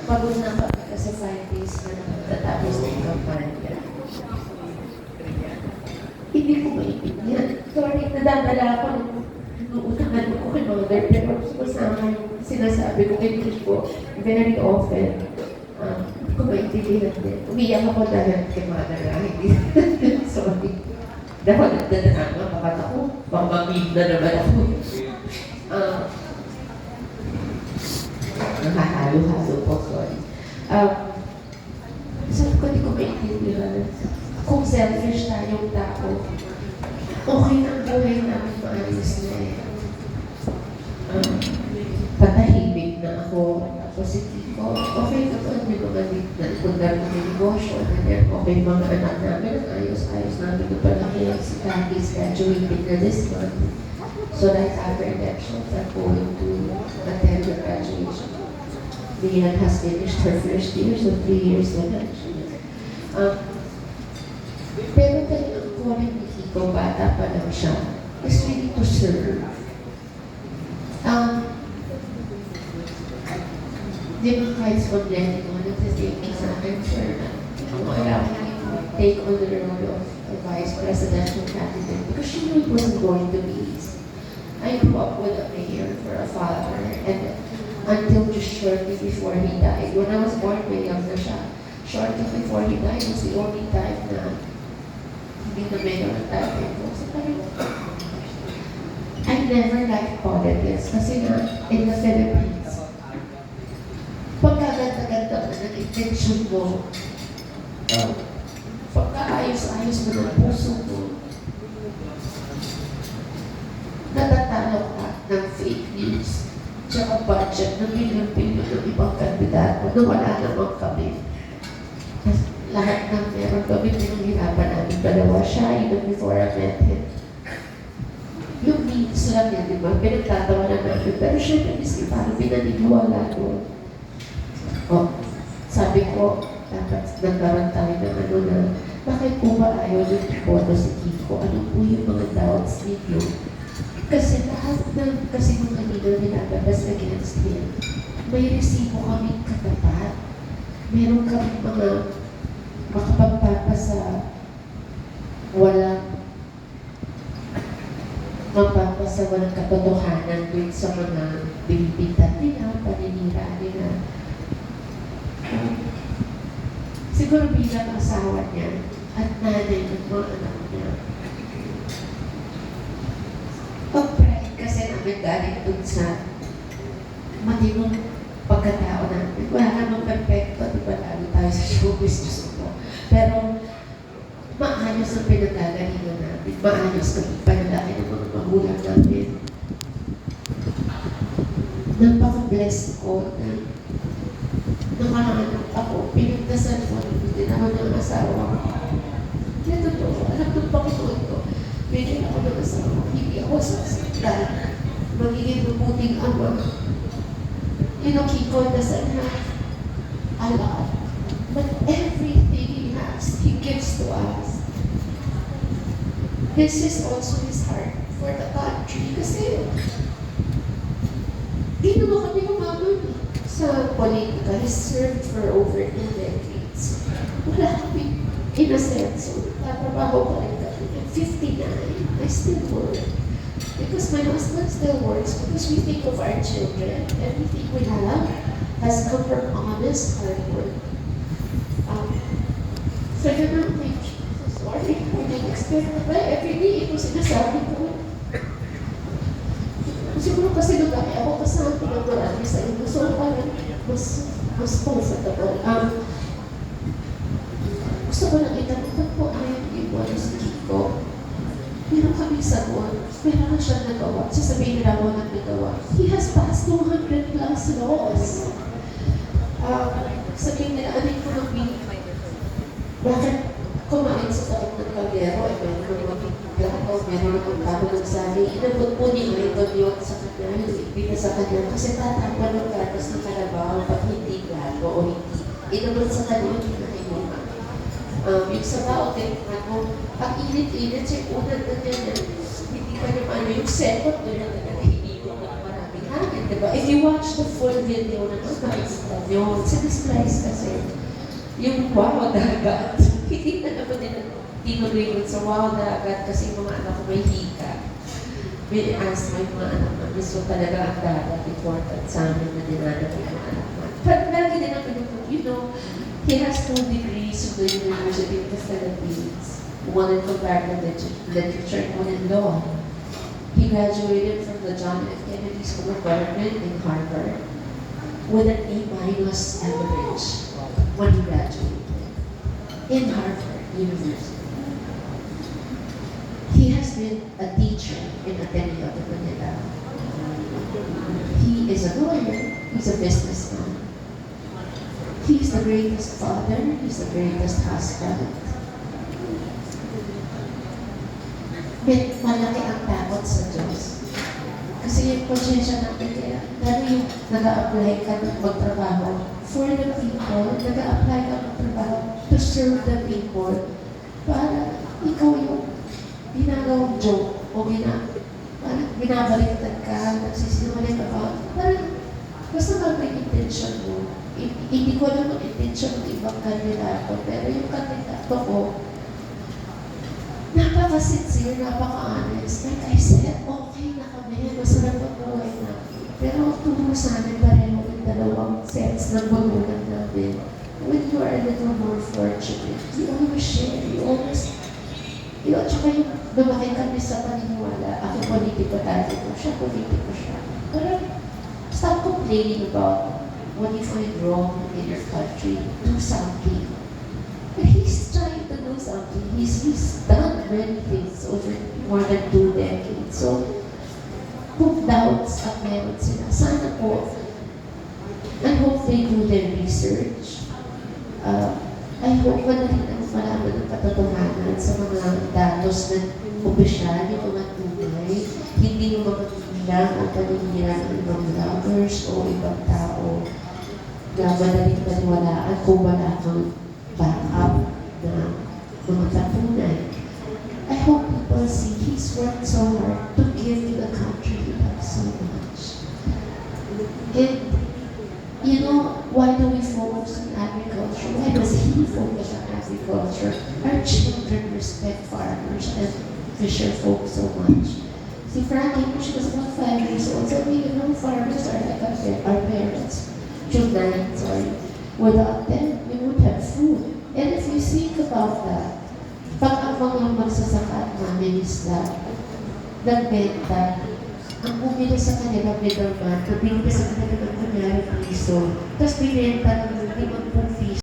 pagod na kami kasi 5 days na natatapos ng kampanya. Hindi ko maintindihan. Sorry, nadadala ako nung utangan ko kay Mother, pero sumasama yung sinasabi ko kay Kiko very often. Hindi ko maintindihan din. Umiyak ako dahil kay Mother na hindi. Sorry. Dahil nagdadaan baka ako, baka mamig na naman ako. Nakahalo-halo po, sorry. Sabi ko, di ko maintindihan. Kung selfish tayong tao, okay na ang buhay namin maayos na eh. Patahimik na ako. Tapos si Kiko, okay naman yung mga nagpundar ng negosyo. Okay, mga anak namin, ang ayos-ayos namin na palaki. Si Kaki is graduating na this month. So like after elections, I'm going to attend the graduation. Lian has finished her first year, so 3 years na lang. Pero talagang calling ni Kiko, bata pa lang siya, is really to serve. Di ba kahit sa pag-blending mo, nagsasabi sa akin, sir, kailangan niya take on the role of a vice presidential candidate because she knew it wasn't going to be easy. I grew up with a mayor for a father, and until just shortly before he died, when I was born, may young na siya. Shortly before he died was the only time na hindi na mayor ng tatay ko. So parang, I never liked politics kasi nga, in the Philippines, pagkaganda-ganda mo ng intention mo, pagkaayos-ayos mo ng puso mo, natatalo ka ng fake news, tsaka budget ng bilyon-bilyon ng ibang kandidato na wala namang kami. Lahat ng meron kami, pinanghirapan namin dalawa siya, even before I met him. Yung means lang yan, di ba? Pinagtatawa na namin. Pero syempre, miski parang pinaniniwala ko. Sabi ko, dapat nagkaroon tayo ng ano na, bakit po ba ayaw yung iboto si Kiko? Ano po yung mga doubts ninyo? Kasi lahat ng kasi mga kanina nilabas against him, may resibo kaming katapat. Meron kaming mga makapagpapasa walang katotohanan dun sa mga binibitan nila, paninira nila. Siguro bilang asawa niya at nanay ng mga anak niya. Pag-pride kasi namin galing dun sa matinong pagkatao namin. Wala namang perfecto, di ba lalo tayo sa showbiz, Diyos ko. Pero maayos ang pinagagalingan namin. Maayos ang panalaki ng mga magulang namin. Napaka-blessed ko na nakakanak ako, pinagdasal ko, hindi naman ng asawa ko. Kaya totoo, alam ng Panginoon ko, bigyan ako ng asawa, hindi ako sasaktan, magiging mabuting ama. You know, Kiko doesn't have a lot, but everything he has, he gives to us. This is also his heart for the country, kasi di naman kami umaman sa politika. He served for over 2 decades. Wala kami inasenso. Tatrabaho pa rin kami. At 59, I still work. Because my husband still works because we think of our children. Everything we have has come from honest hard work. So yun ang thing. Sorry, I didn't expect na ba? Everyday, ito sinasabi ko. Siguro kasi lugami ako kasama ng marami sa inyo. So parang mas comfortable. Gusto ko lang itanong, ba't po ayaw iwan si Kiko? Meron kami sagot. Meron na siya nagawa. Sasabihin nila mo nang nagawa. He has passed 200 plus laws. Sabihin nila, anong ko ng bakit kumain sa taot ng kaldero? Meron naman magplakaw, meron naman tabo ng sali. Inabot po ni Michael yun sa kanya, hindi sa kanya. Kasi tatakpan ng gatas ng kalabaw pag hindi gato o hindi. Inabot sa kanya yung kinahimuha. Yung sabaw, pag init-init siya, unang na niya na hindi pa naman yung second doon na hindi ko na maraming hangin. Diba? If you watch the full video na makikita nyo, sinisplice kasi yung wow, dagat. Hindi na naman din tinuloy yun sa wow, dagat kasi yung mga anak ko may hika. May asthma yung mga anak namin. So talaga ang dagat, important sa amin na dinanap yung mga anak namin. But lagi din ang pinupun, you know, he has 2 degrees from the University of the Philippines. One in comparative literature and one in law. He graduated from the John F. Kennedy School of Government in Harvard with an A- average when he graduated in Harvard University. He has been a teacher in Ateneo de Manila. He is a lawyer. He's a businessman. He's the greatest father. He's the greatest husband. Malaki ang takot sa Diyos. Kasi yung konsensya natin, kaya lalo yung nag-a-apply ka ng magtrabaho for the people, nag-a-apply ka ng magtrabaho to serve the people para ikaw yung ginagawang joke o parang binabaliktad ka, nagsisinungaling about, parang basta lang may intention mo. Hindi ko alam ang intention ng ibang kandidato, pero yung kandidato ko, napaka-sincere, napaka-honest. Like I said, okay na kami, masarap ang buhay namin. Pero turo sa amin pareho yung dalawang sets ng magulang namin. When you are a little more fortunate, you always share, tsaka yung lumaki kami sa paniniwala, ako politiko tayo ko, siya politiko siya. Parang, stop complaining about what you find wrong in your country, do something. But he's trying to do something. He's done many things over more than 2 decades. So, kung doubts at meron sila, sana po, I hope they do their research. I hope madali na malaman ng katotohanan sa mga datos ng opisyal, yung mga tunay, hindi yung mga bilang o paninira ng ibang vloggers o ibang tao na madaling paniwalaan kung wala kang backup na mga patunay. I hope people see he's worked so hard to give the country he loves so much. And, you know, why do we focus on agriculture? Why does he focus on agriculture? Our children respect farmers and fisher folk so much. Si Frankie, when she was about 5 years old, said, you know, farmers are like our parents. Children, sorry. Without them, we would have food. And if you think about that, pag ang mga magsasaka at mangingisda, nagbenta, ang bumili sa kanila middleman, nabili sa kanila ng kunyari piso, tapos binenta ng 50